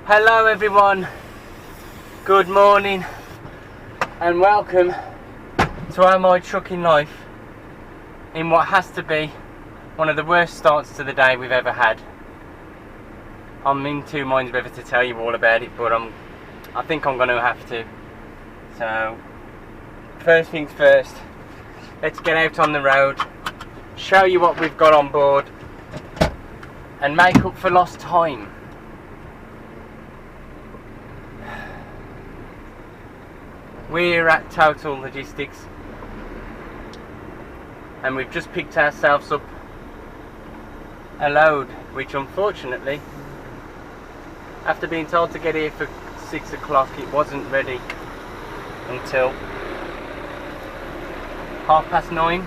Hello everyone, good morning and welcome to my trucking life in what has to be one of the worst starts to the day we've ever had. I'm in two minds whether to tell you all about it, but I think I'm going to have to. So first things first, let's get out on the road, show you what we've got on board and make up for lost time. We're at Total Logistics and we've just picked ourselves up a load which unfortunately, after being told to get here for 6 o'clock, it wasn't ready until 9:30,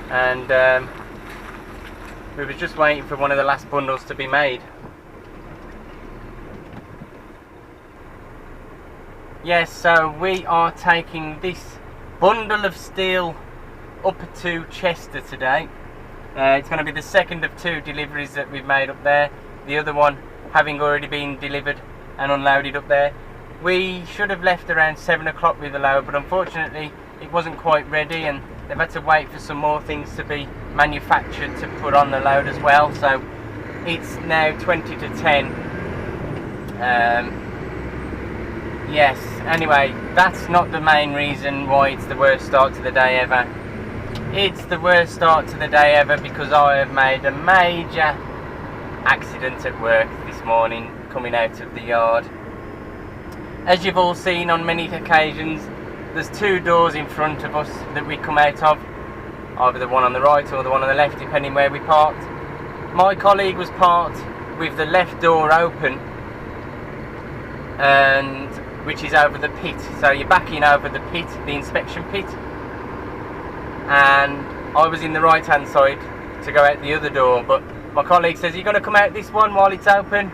and we were just waiting for one of the last bundles to be made. Yes, so we are taking this bundle of steel up to Chester today. It's going to be the second of two deliveries that we've made up there, the other one having already been delivered and unloaded up there. We should have left around 7 o'clock with the load, but unfortunately it wasn't quite ready and they've had to wait for some more things to be manufactured to put on the load as well. So it's now 20 to 10. Yes, anyway, that's not the main reason why it's the worst start to the day ever. It's the worst start to the day ever because I have made a major accident at work this morning coming out of the yard. As you've all seen on many occasions, there's two doors in front of us that we come out of, either the one on the right or the one on the left depending where we parked. My colleague was parked with the left door open, and which is over the pit, so you're backing over the pit, the inspection pit, and I was in the right hand side to go out the other door, but my colleague says, you're going to come out this one while it's open,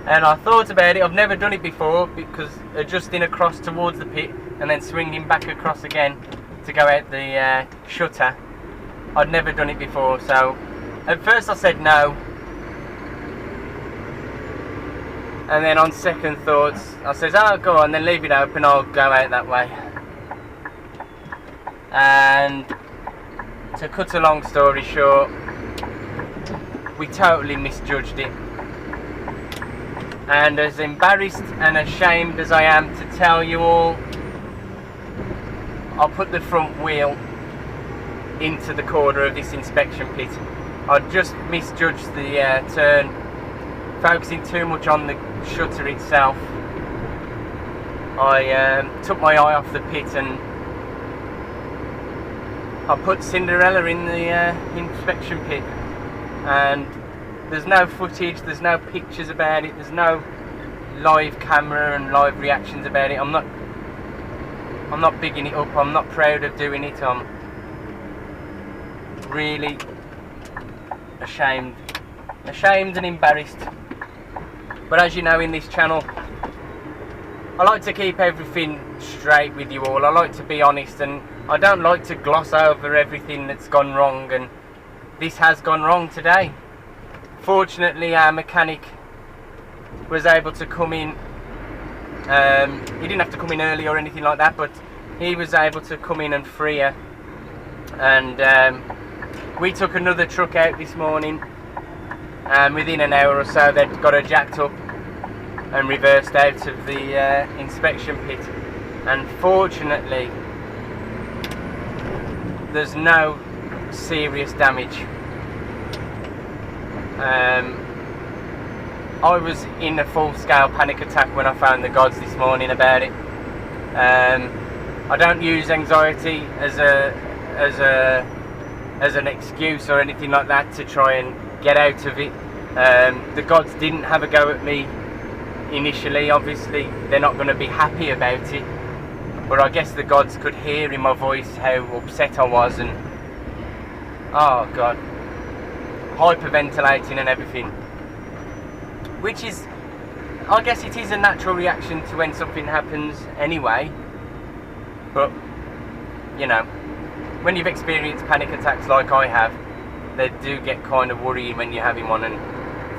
and I thought about it. I've never done it before, because adjusting across towards the pit and then swinging back across again to go out the shutter, I'd never done it before. So at first I said no, and then on second thoughts I says, oh, go on then, leave it open, I'll go out that way. And to cut a long story short, we totally misjudged it, and as embarrassed and ashamed as I am to tell you all, I put the front wheel into the corner of this inspection pit. I just misjudged the turn, focusing too much on the shutter itself. I took my eye off the pit and I put Cinderella in the inspection pit, and there's no footage, there's no pictures about it, there's no live camera and live reactions about it. I'm not bigging it up, I'm not proud of doing it, I'm really ashamed and embarrassed. But as you know, in this channel I like to keep everything straight with you all. I like to be honest, and I don't like to gloss over everything that's gone wrong, and this has gone wrong today. Fortunately, our mechanic was able to come in. He didn't have to come in early or anything like that, but he was able to come in and free her. And we took another truck out this morning, and within an hour or so they'd got her jacked up and reversed out of the inspection pit. And fortunately there's no serious damage. I was in a full-scale panic attack when I phoned the gods this morning about it. I don't use anxiety as an excuse or anything like that to try and get out of it. The gods didn't have a go at me initially. Obviously they're not going to be happy about it, but I guess the gods could hear in my voice how upset I was, and oh god, hyperventilating and everything, which is, I guess it is a natural reaction to when something happens anyway. But you know, when you've experienced panic attacks like I have, they do get kind of worrying when you're having one, and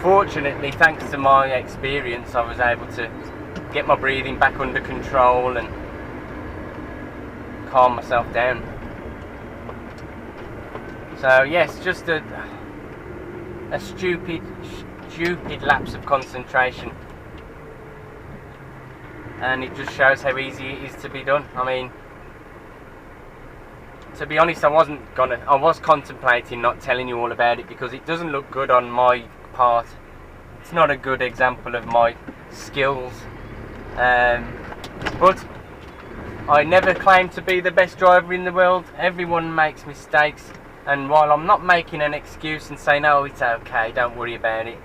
fortunately, thanks to my experience, I was able to get my breathing back under control and calm myself down. So yes, just a stupid lapse of concentration, and it just shows how easy it is to be done. I mean, to be honest, I was contemplating not telling you all about it because it doesn't look good on my part. It's not a good example of my skills, but I never claim to be the best driver in the world. Everyone makes mistakes, and while I'm not making an excuse and saying, oh, it's okay, don't worry about it,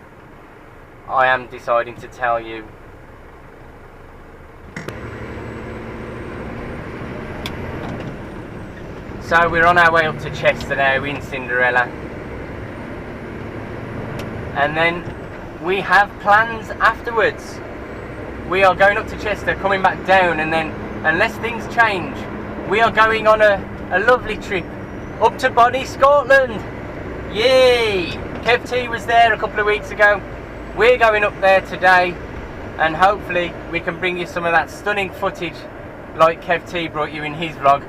I am deciding to tell you. So we're on our way up to Chester now in Cinderella, and then we have plans afterwards. We are going up to Chester, coming back down, and then, unless things change, we are going on a lovely trip up to Bonnie, Scotland. Yay! Kev T was there a couple of weeks ago. We're going up there today, and hopefully we can bring you some of that stunning footage like Kev T brought you in his vlog.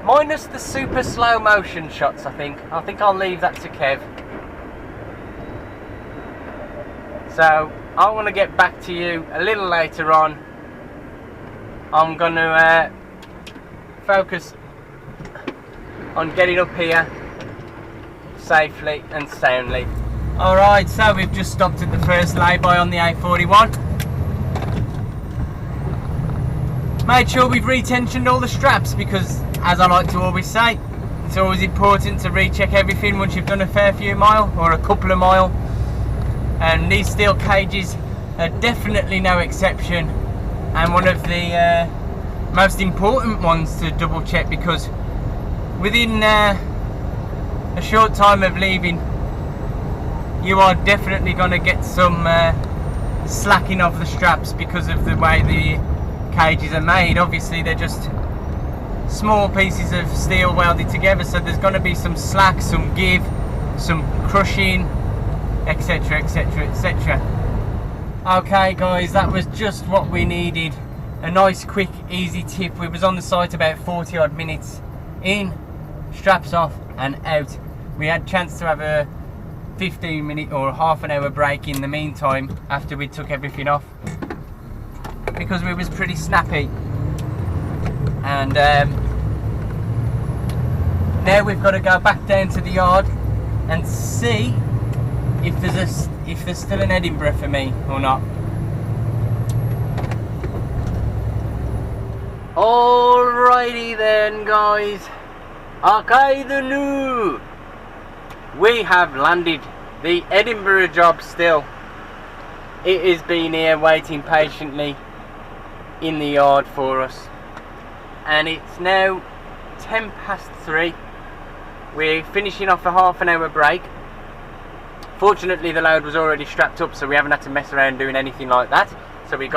Minus the super slow motion shots, I think. I think I'll leave that to Kev. So I want to get back to you a little later on. I'm going to focus on getting up here safely and soundly. Alright, so we've just stopped at the first lay-by on the A41. Made sure we've retensioned all the straps because, as I like to always say, it's always important to recheck everything once you've done a fair few mile or a couple of mile, and these steel cages are definitely no exception, and one of the most important ones to double check, because within a short time of leaving you are definitely going to get some slacking of the straps because of the way the cages are made. Obviously they're just small pieces of steel welded together, so there's going to be some slack, some give, some crushing, etc, etc, etc. Okay guys, that was just what we needed. A nice quick easy tip. We was on the site about 40 odd minutes in, straps off and out. We had a chance to have a 15-minute or half an hour break in the meantime after we took everything off because we was pretty snappy, and now we've got to go back down to the yard and see if there's still an Edinburgh for me or not. Alrighty then guys, okay, the new, we have landed the Edinburgh job still. It has been here waiting patiently in the yard for us, and it's now 3:10. We're finishing off a half an hour break. Fortunately the load was already strapped up, so we haven't had to mess around doing anything like that. So we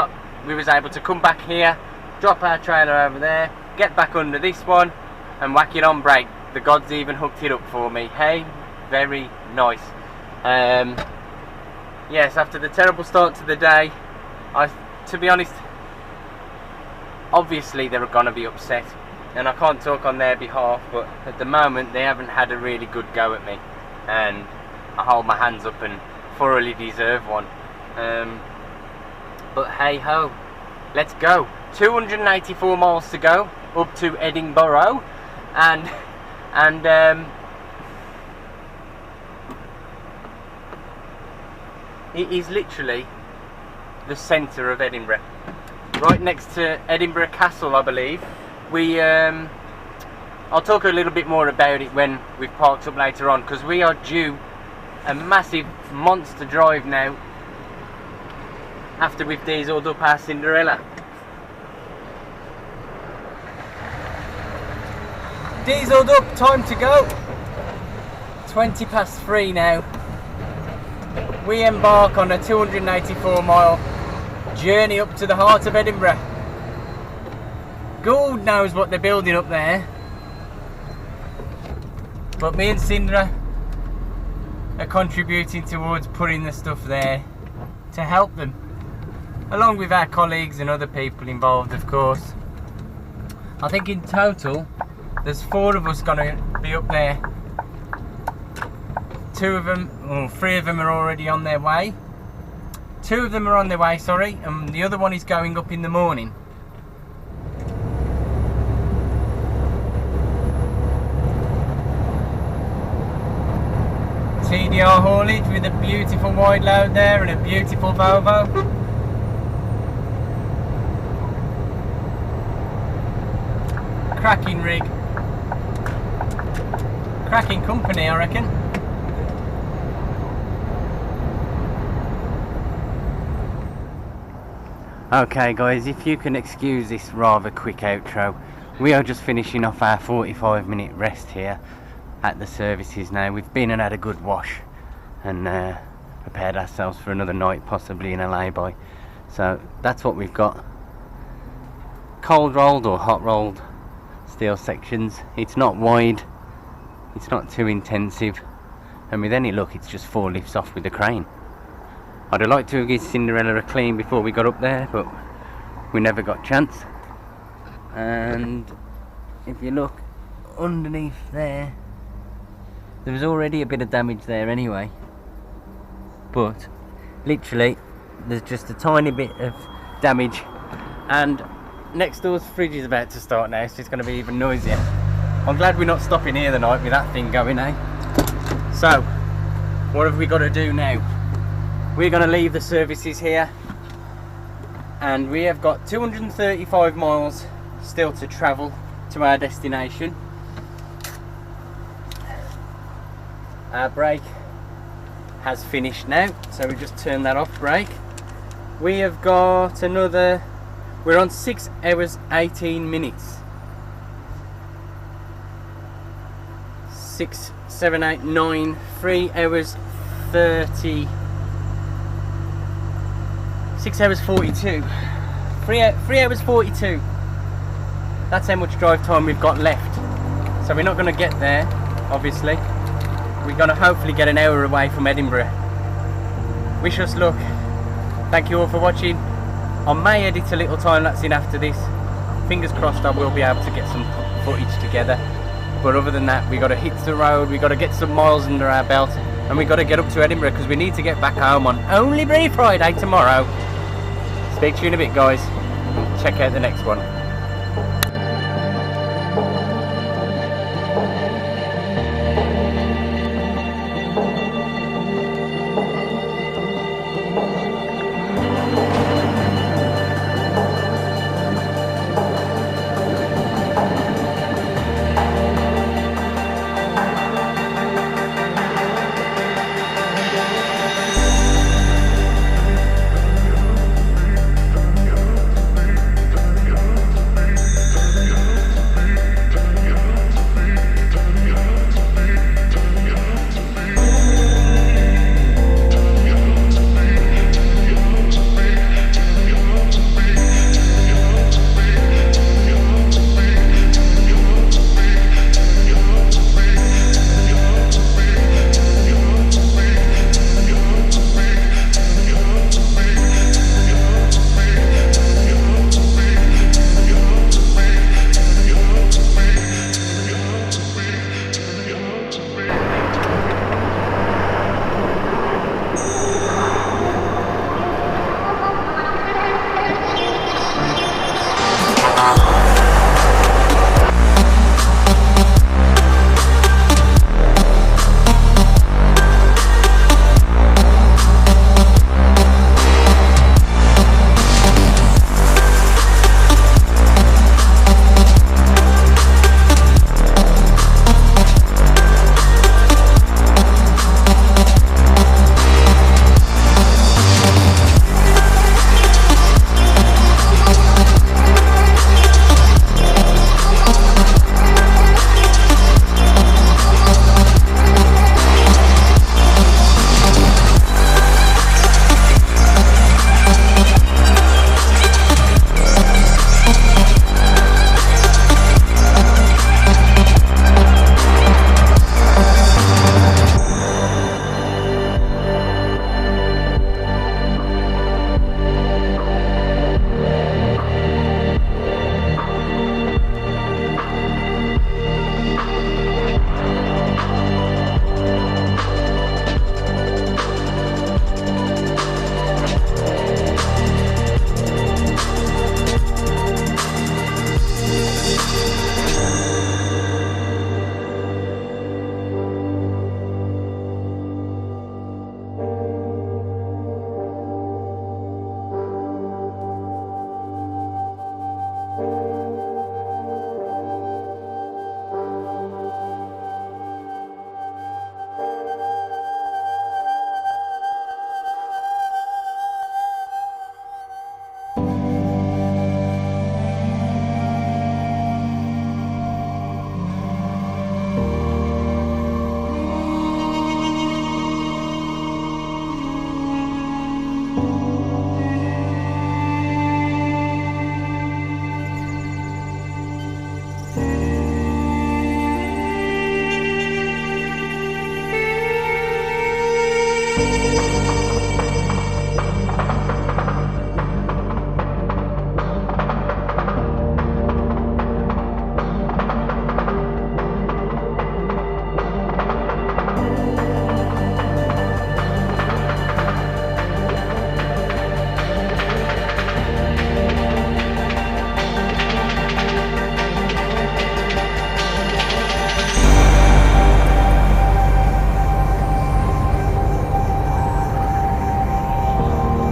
was able to come back here, drop our trailer over there, get back under this one and whack it on brake. The gods even hooked it up for me. Hey, very nice. Yes, after the terrible start to the day, to be honest, obviously they're gonna be upset, and I can't talk on their behalf, but at the moment they haven't had a really good go at me, and I hold my hands up and thoroughly deserve one. But hey ho, let's go. 284 miles to go up to Edinburgh, and it is literally the centre of Edinburgh, right next to Edinburgh Castle, I believe. I'll talk a little bit more about it when we've parked up later on, because we are due a massive monster drive now after we've dieselled up our Cinderella. Dieselled up, time to go. 3:20 now. We embark on a 284 mile journey up to the heart of Edinburgh. God knows what they're building up there, but me and Cinderella are contributing towards putting the stuff there to help them, along with our colleagues and other people involved, of course. I think in total there's 4 of us going to be up there. 3 of them are already on their way. 2 of them are on their way, sorry, and the other one is going up in the morning. TDR haulage with a beautiful wide load there and a beautiful Volvo. Cracking rig. Cracking company, I reckon. Okay guys, if you can excuse this rather quick outro, we are just finishing off our 45-minute rest here at the services now. We've been and had a good wash and prepared ourselves for another night, possibly in a lay-by. So that's what we've got. Cold rolled or hot rolled steel sections. It's not wide, it's not too intensive, and with any luck it's just 4 lifts off with the crane. I'd have liked to give Cinderella a clean before we got up there, but we never got a chance. And if you look underneath there, there was already a bit of damage there anyway, but literally there's just a tiny bit of damage. And next door's fridge is about to start now, so it's going to be even noisier. I'm glad we're not stopping here the night with that thing going, eh? So what have we got to do now? We're going to leave the services here, and we have got 235 miles still to travel to our destination. Our brake has finished now, so we just turn that off, brake. We have got another, we're on 6 hours 18 minutes. 6, 7, 8, 9, 3 hours 30, 6 hours 42, 3 hours 42. That's how much drive time we've got left. So we're not going to get there, obviously. We're going to hopefully get an hour away from Edinburgh. Wish us luck. Thank you all for watching. I may edit a little time lapse in after this. Fingers crossed I will be able to get some footage together. But other than that, we got to hit the road, we got to get some miles under our belt, and we got to get up to Edinburgh because we need to get back home on Only Bree Friday tomorrow. Speak to you in a bit, guys. Check out the next one.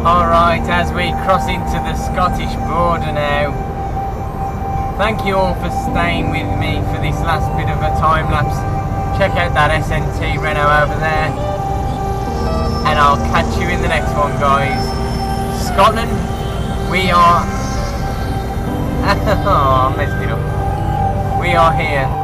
Alright, as we cross into the Scottish border now, thank you all for staying with me for this last bit of a time lapse. Check out that SNT Renault over there, and I'll catch you in the next one, guys. Scotland, we are... oh, I messed it up. We are here.